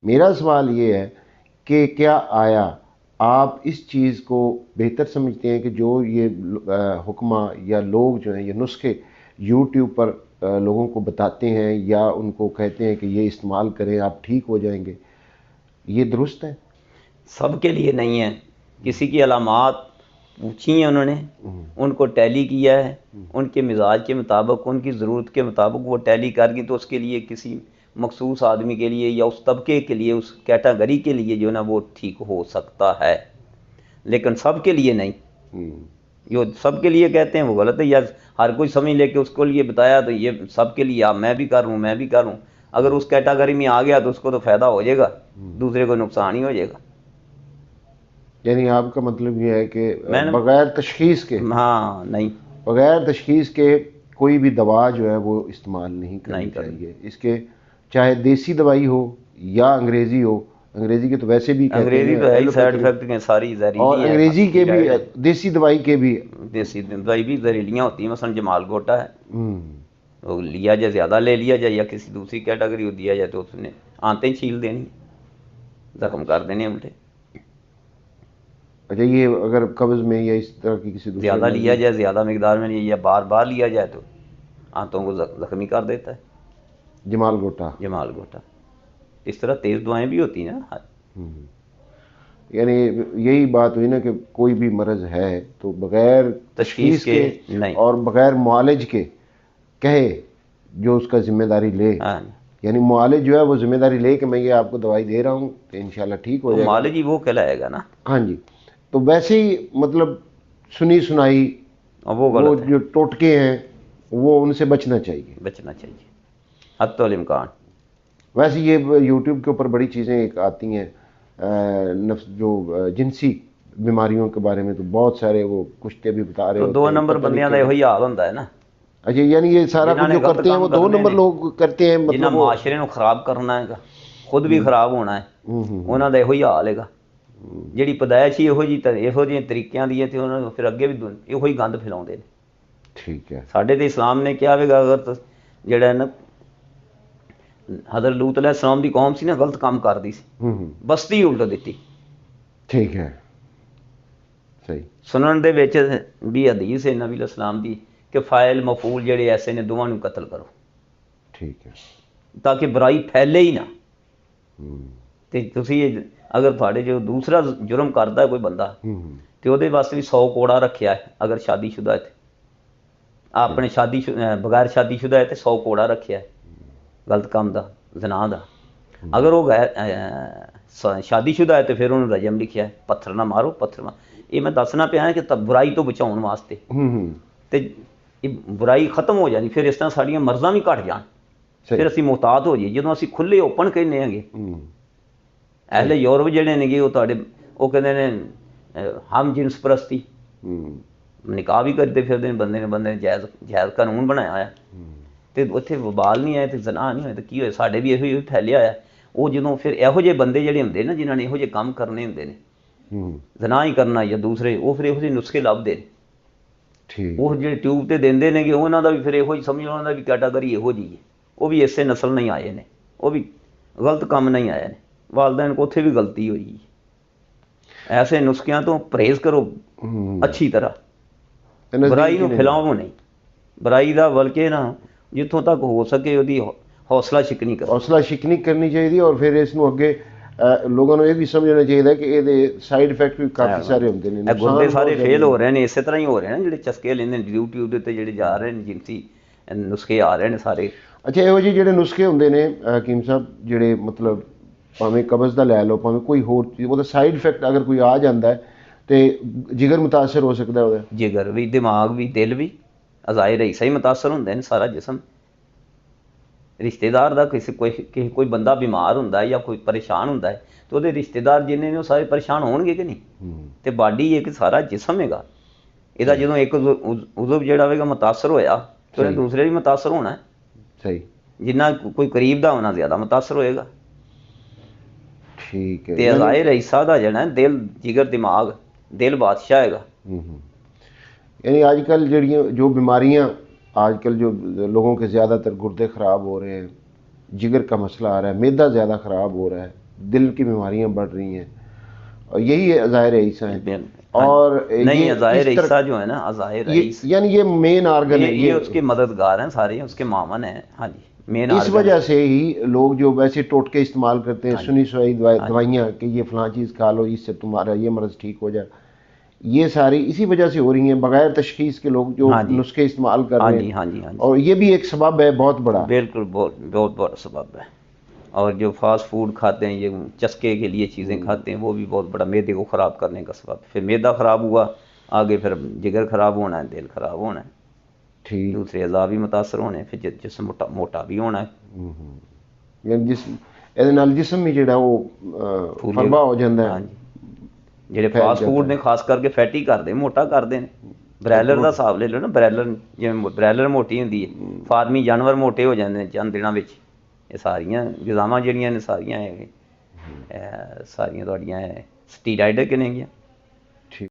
میرا سوال یہ ہے کہ کیا آیا آپ اس چیز کو بہتر سمجھتے ہیں کہ جو یہ حکمہ یا لوگ جو ہیں یہ نسخے یوٹیوب پر لوگوں کو بتاتے ہیں یا ان کو کہتے ہیں کہ یہ استعمال کریں آپ ٹھیک ہو جائیں گے، یہ درست ہے؟ سب کے لیے نہیں ہے. کسی کی علامات پوچھی ہیں انہوں نے، ان کو ٹیلی کیا ہے، ان کے مزاج کے مطابق، ان کی ضرورت کے مطابق وہ ٹیلی کر گئی، تو اس کے لیے کسی مخصوص آدمی کے لیے یا اس طبقے کے لیے، اس کیٹاگری کے لیے جو ہے نا وہ ٹھیک ہو سکتا ہے، لیکن سب کے لیے نہیں. جو سب کے لیے کہتے ہیں وہ غلط ہے. یا ہر کوئی سمجھ لے کہ اس کو لیے بتایا تو یہ سب کے لیے، میں بھی کروں میں بھی کروں. اگر اس کیٹاگری میں آ گیا تو اس کو تو فائدہ ہو جائے گا، دوسرے کو نقصان ہی ہو جائے گا. یعنی آپ کا مطلب یہ ہے کہ بغیر تشخیص کے، ہاں نہیں، بغیر تشخیص کے کوئی بھی دوا جو ہے وہ استعمال نہیں کرنی چاہیے. اس کے چاہے دیسی دوائی ہو یا انگریزی ہو، انگریزی کے تو ویسے بھی کہتے ہیں انگریزی تو ہے ہی سائڈ افیکٹ کے ساری زہریلی اور ہیں، انگریزی کے بھی، دیسی دوائی کے بھی، دیسی دوائی بھی زہریلیاں ہوتی ہیں. مثلا جمال گوٹا ہے، وہ لیا جائے زیادہ لے لیا جائے یا کسی دوسری کیٹاگری کو دیا جائے تو اس نے آنتے ہی چھیل دینی، زخم کر دینے الٹے. اچھا، یہ اگر قبض میں یا اس طرح کی کسی دوسرے زیادہ لیا جائے، زیادہ مقدار میں یا بار بار لیا جائے تو آنتوں کو زخمی کر دیتا ہے. جمال گوٹا، جمال گوٹا. اس طرح تیز دعائیں بھی ہوتی ہیں نا. یعنی یہی بات ہوئی نا کہ کوئی بھی مرض ہے تو بغیر تشخیص کے نہیں، اور بغیر معالج کے کہے جو اس کا ذمہ داری لے. یعنی معالج جو ہے وہ ذمہ داری لے کہ میں یہ آپ کو دوائی دے رہا ہوں تو انشاءاللہ ٹھیک ہو جائے گا. معالج ہی وہ کہلائے گا نا. ہاں جی. تو ویسے ہی مطلب سنی سنائی وہ جو ٹوٹکے ہیں وہ ان سے بچنا چاہیے، بچنا چاہیے حتی الامکان. ویسے یہ یوٹیوب کے اوپر بڑی چیزیں ایک آتی ہیں نفس جو جنسی بیماریوں کے بارے میں، تو بہت سارے وہ کشتے بھی بتا رہے ہوتے ہیں. دو نمبر بندیاں دا یہی حال ہوتا ہے نا. اچھا، یعنی یہ سارا کچھ جو کرتے ہیں وہ دو نمبر لوگ کرتے ہیں، جنہیں مطلب معاشرے کو خراب کرنا ہے، خود بھی خراب ہونا ہے، انہوں دا یہی حال ہے گا. جیڑی پیدائش ہی یہو جہے طریقیاں دی تے انہوں نے پھر اگے بھی یہی گند پھیلاؤندے نے. ٹھیک ہے. ساڈے تے اسلام نے کیا ہوئے گا، اگر جڑا ہے نا حضرت لوط علیہ السلام دی قوم سی نا غلط کام کردی سی، بستی الٹ دیتی. ٹھیک ہے، صحیح. سنن دے وچ بھی حدیث ہے نبی علیہ السلام دی کہ فاعل مفعول جڑے ایسے نے دونوں قتل کرو. ٹھیک ہے. تاکہ برائی پھیلے ہی نہ. تے تسی اگر تھوڑے جو دوسرا جرم کرتا ہے کوئی بندہ تو وہ واسطے بھی 100 کوڑا رکھیا ہے. اگر شادی شدہ ہے اپنے بغیر شادی شدہ ہے تو 100 کوڑا رکھیا ہے غلط کام دا، زنا دا. اگر وہ شادی شدہ ہے تو پھر انہوں نے رجم لکھیا ہے، پتھر نہ مارو، پتھر مارو. یہ میں دسنا پیا ہے کہ برائی تو بچاؤ واسطے، تے برائی ختم ہو جانی. پھر اس طرح ساڑیاں مرضاں بھی گھٹ جان، پھر اسی محتاط ہو جائیے. جدوں اسی کھلے اوپن کہنے ہیں گے، اہل یورپ جڑے نے گے وہ کہتے ہیں ہم جنس پرستی، نکاح بھی کرتے پھر بندے نے جائز قانون بنایا ہے. تو اتنے وبال نہیں آئے تو زنا نہیں ہوئے تو کی ہوئے. ساڈے بھی یہ پھیلیا ہوا. وہ جدوں پھر یہو جہے بندے جڑے ہوندے نا جنہوں نے یہو جہے کام کرنے ہوندے نے، زنا ہی کرنا یا دوسرے، وہ پھر یہو جہے نسخے لبھدے نے. وہ جڑے ٹیوب تے دیندے نے کہ انہوں دا بھی پھر یہو جی سمجھ لو، انہوں دا بھی کیٹاگری یہو جی ہے. وہ بھی اسے نسل نہیں آئے نے، وہ بھی غلط کام نہیں آئے نے. والدین کو اتنے بھی غلطی ہوئی. ایسے نسخیاں تو پرہیز کرو اچھی طرح. برائی نو پھیلاؤ نہیں، برائی دا بلکہ نا جتوں تک ہو سکے وہ حوصلہ شکنی کرو. حوصلہ شکنی کرنی چاہیے. اور پھر اس نو اگے لوگوں نے یہ بھی سمجھنا چاہیے کہ یہ سائڈ افیکٹ بھی کافی سارے ہوتے ہیں. گردے سارے فیل ہو رہے ہیں اسی طرح ہی ہو رہے ہیں جڑے چسکے لیندے یوٹیوب تے جڑے جا رہے ہیں جنسی نسخے آ رہے ہیں سارے. اچھا، یہو جہے جڑے نسخے ہوندے نے حکیم صاحب، جڑے مطلب پاویں قبض دا لے لو پاویں کوئی ہور چیز، وہ سائڈ افیکٹ اگر کوئی آ جاندہ ہے تو جگر متاثر ہو سکتا ہے. جگر بھی، دماغ بھی، دل بھی، اعضائے رئیسہ ہی متاثر ہوندے ہیں، سارا جسم. رشتہ دار دا کوئی بندہ بیمار ہوندا ہے یا کوئی پریشان ہوندا ہے تو وہ رشتہ دار جنہیں نے وہ سارے پریشان ہون گے کہ نہیں. تو باڈی ایک سارا جسم ہے گا. یہ جدوں ایک عضو جڑا ہوئے گا متاثر ہویا تو انہیں دوسرے بھی متاثر ہونا ہے. صحیح. جنہ کوئی قریب دا ہونا زیادہ متاثر ہوئے گا. ٹھیک ہے. تے اعضائے رئیسہ دا جڑا ہے دل، جگر، دماغ، دل بادشاہ ہے گا. یعنی آج کل جڑیاں جو بیماریاں آج کل جو لوگوں کے زیادہ تر گردے خراب ہو رہے ہیں، جگر کا مسئلہ آ رہا ہے، معدہ زیادہ خراب ہو رہا ہے، دل کی بیماریاں بڑھ رہی ہیں، اور یہی عزائر عیسیٰ ہیں۔ ہاں اور نہیں، یہ عزائر اس طرح عیسیٰ جو ہے نا، عزائر عیسیٰ یعنی یہ مین آرگن ہے، یہ اس کے مددگار ہیں سارے، اس کے معاون ہیں، ہاں جی، مین اس آرگن وجہ سے ہی لوگ جو ویسے ٹوٹکے استعمال کرتے ہیں، ہاں جی، سنی سوئی ہاں جی، دوائیاں کہ یہ فلاں چیز کھا لو، اس سے تمہارا یہ مرض ٹھیک ہو جائے، یہ ساری اسی وجہ سے ہو رہی ہیں، بغیر تشخیص کے لوگ جو ہاں جی، نسخے استعمال کر ہاں رہے جی، ہیں، ہاں جی، ہاں جی، اور یہ بھی ایک سبب ہے بہت بڑا۔ بالکل بہت بہت بڑا سبب ہے۔ اور جو فاسٹ فوڈ کھاتے ہیں، یہ چسکے کے لیے چیزیں کھاتے ہیں، وہ بھی بہت بڑا معدے کو خراب کرنے کا سبب۔ پھر معدہ خراب ہوا، آگے پھر جگر خراب ہونا ہے، دل خراب ہونا ہے، ٹھیک، دوسرے اعضاء بھی متاثر ہونے ہیں، پھر جسم موٹا بھی ہونا ہے، یعنی جسم بھی جڑا وہ پھولے گا، فلبا ہو جاتا ہاں ہے، جی۔ ਜਿਹੜੇ پھیل ਫਾਸਟ جاتا ਫੂਡ ਨੇ ہے۔ ਖਾਸ ਕਰਕੇ ਫੈਟੀ ਕਰਦੇ, ਮੋਟਾ ਕਰਦੇ ਨੇ। ਬ੍ਰੈਲਰ ਦਾ ਹਿਸਾਬ ਲੈ ਲਓ ਨਾ, ਬ੍ਰੈਲਰ ਜਿਵੇਂ ਬ੍ਰੈਲਰ ਮੋਟੀ ਹੁੰਦੀ ਹੈ, ਫਾਰਮੀ ਜਾਨਵਰ ਮੋਟੇ ਹੋ ਜਾਂਦੇ ਨੇ ਚੰਦ ਦਿਨਾਂ ਵਿੱਚ। ਇਹ ਸਾਰੀਆਂ ਗਿਜ਼ਾਵਾਂ ਜਿਹੜੀਆਂ ਨੇ ਸਾਰੀਆਂ ਇਹ ਸਾਰੀਆਂ ਤੁਹਾਡੀਆਂ ਸਟੀਰਾਇਡਕ ਨੇਗੀਆਂ।